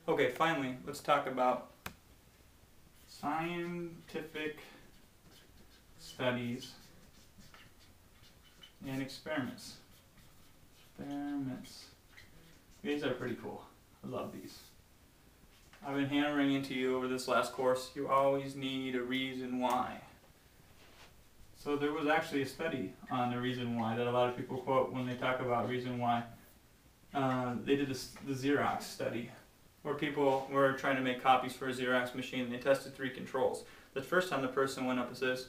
Okay, finally, let's talk about scientific studies and experiments. These are pretty cool. I love these. I've been hammering into you over this last course, you always need a reason why. So there was actually a study on the reason why that a lot of people quote when they talk about reason why. They did the Xerox study, where people were trying to make copies for a Xerox machine, and they tested 3 controls. The first time the person went up and says,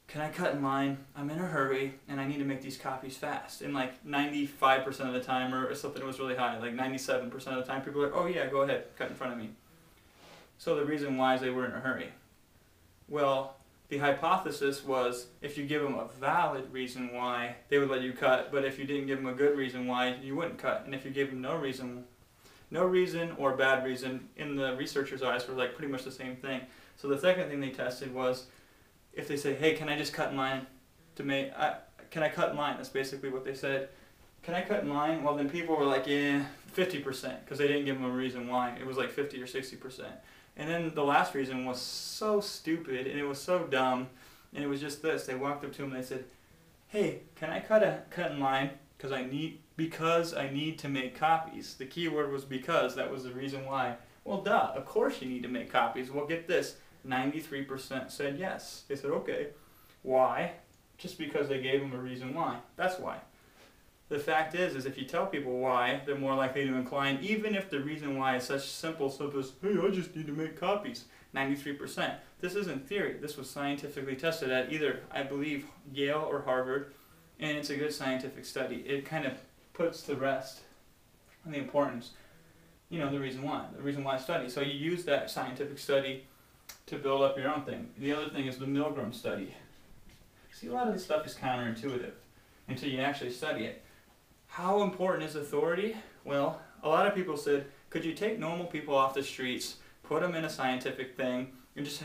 "Can I cut in line? I'm in a hurry, and I need to make these copies fast." And like 95% of the time, or something that was really high, like 97% of the time, people are like, "Oh yeah, go ahead, cut in front of me." So the reason why is they were in a hurry. Well, the hypothesis was if you give them a valid reason why, they would let you cut, but if you didn't give them a good reason why, you wouldn't cut. And if you gave them no reason or bad reason, in the researchers' eyes, were like pretty much the same thing. So the second thing they tested was if they say, "Hey, can I just cut in line to make, can I cut in line?" That's basically what they said. "Can I cut in line?" Well, then people were like, yeah, 50%, because they didn't give them a reason why. It was like 50 or 60%. And then the last reason was so stupid, and it was so dumb, and it was just this. They walked up to him and they said, "Hey, can I cut in line because I need to make copies." The key word was because. That was the reason why. Well, duh, of course you need to make copies. Well, get this, 93% said yes. They said, okay. Why? Just because they gave them a reason why. That's why. The fact is if you tell people why, they're more likely to incline, even if the reason why is such simple stuff as, "Hey, I just need to make copies." 93%. This isn't theory. This was scientifically tested at either, I believe, Yale or Harvard, and it's a good scientific study. It kind of puts to rest the importance, the reason why study. So you use that scientific study to build up your own thing. The other thing is the Milgram study. See, a lot of this stuff is counterintuitive until you actually study it. How important is authority? Well, a lot of people said, could you take normal people off the streets, put them in a scientific thing, and just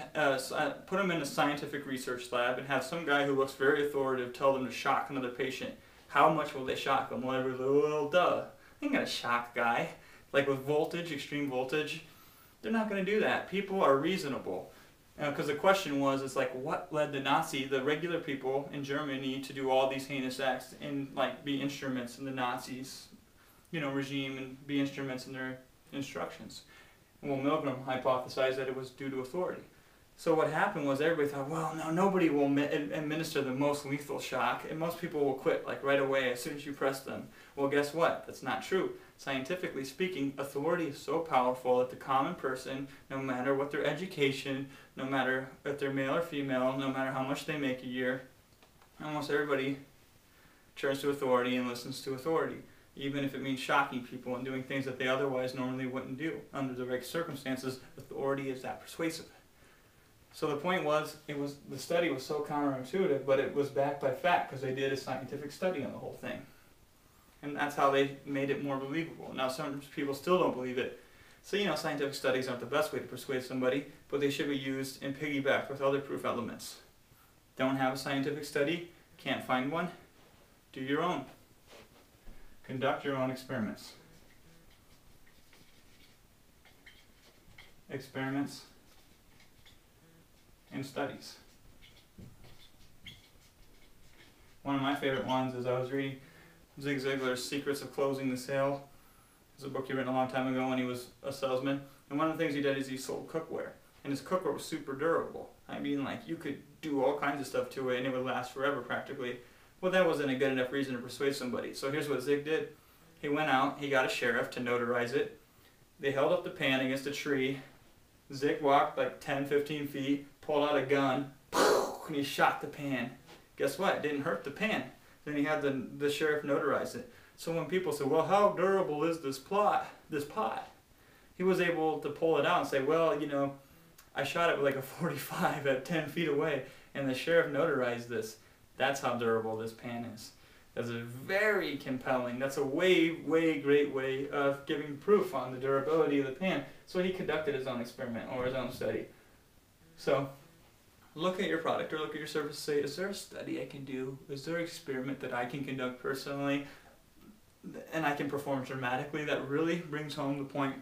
put them in a scientific research lab and have some guy who looks very authoritative tell them to shock another patient? How much will they shock them? Well, duh. They ain't gonna shock a guy. Like with voltage, extreme voltage, they're not gonna do that. People are reasonable. Because the question was, it's like, what led the regular people in Germany to do all these heinous acts and like be instruments in the Nazis, regime, and be instruments in their instructions? Well, Milgram hypothesized that it was due to authority. So what happened was everybody thought, well, no, nobody will administer the most lethal shock, and most people will quit like right away as soon as you press them. Well, guess what? That's not true. Scientifically speaking, authority is so powerful that the common person, no matter what their education, no matter if they're male or female, no matter how much they make a year, almost everybody turns to authority and listens to authority, even if it means shocking people and doing things that they otherwise normally wouldn't do. Under the right circumstances, authority is that persuasive. So the point was, the study was so counterintuitive, but it was backed by fact because they did a scientific study on the whole thing. And that's how they made it more believable. Now some people still don't believe it. So scientific studies aren't the best way to persuade somebody, but they should be used and piggybacked with other proof elements. Don't have a scientific study? Can't find one? Do your own. Conduct your own experiments. Experiments and studies. One of my favorite ones is I was reading Zig Ziglar's Secrets of Closing the Sale. It's a book he wrote a long time ago when he was a salesman. And one of the things he did is he sold cookware. And his cookware was super durable. I mean, like, you could do all kinds of stuff to it and it would last forever practically. Well, that wasn't a good enough reason to persuade somebody. So here's what Zig did. He went out, he got a sheriff to notarize it. They held up the pan against a tree. Zig walked like 10, 15 feet, pulled out a gun, and he shot the pan. Guess what? It didn't hurt the pan. Then he had the sheriff notarize it. So when people say, well, how durable is this pot? He was able to pull it out and say, well, I shot it with like a 45 at 10 feet away, and the sheriff notarized this. That's how durable this pan is. That's a very compelling, that's a way great way of giving proof on the durability of the pan. So he conducted his own experiment or his own study. So look at your product or look at your service and say, is there a study I can do? Is there an experiment that I can conduct personally and I can perform dramatically that really brings home the point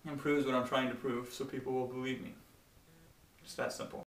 and proves what I'm trying to prove, so people will believe me. It's that simple.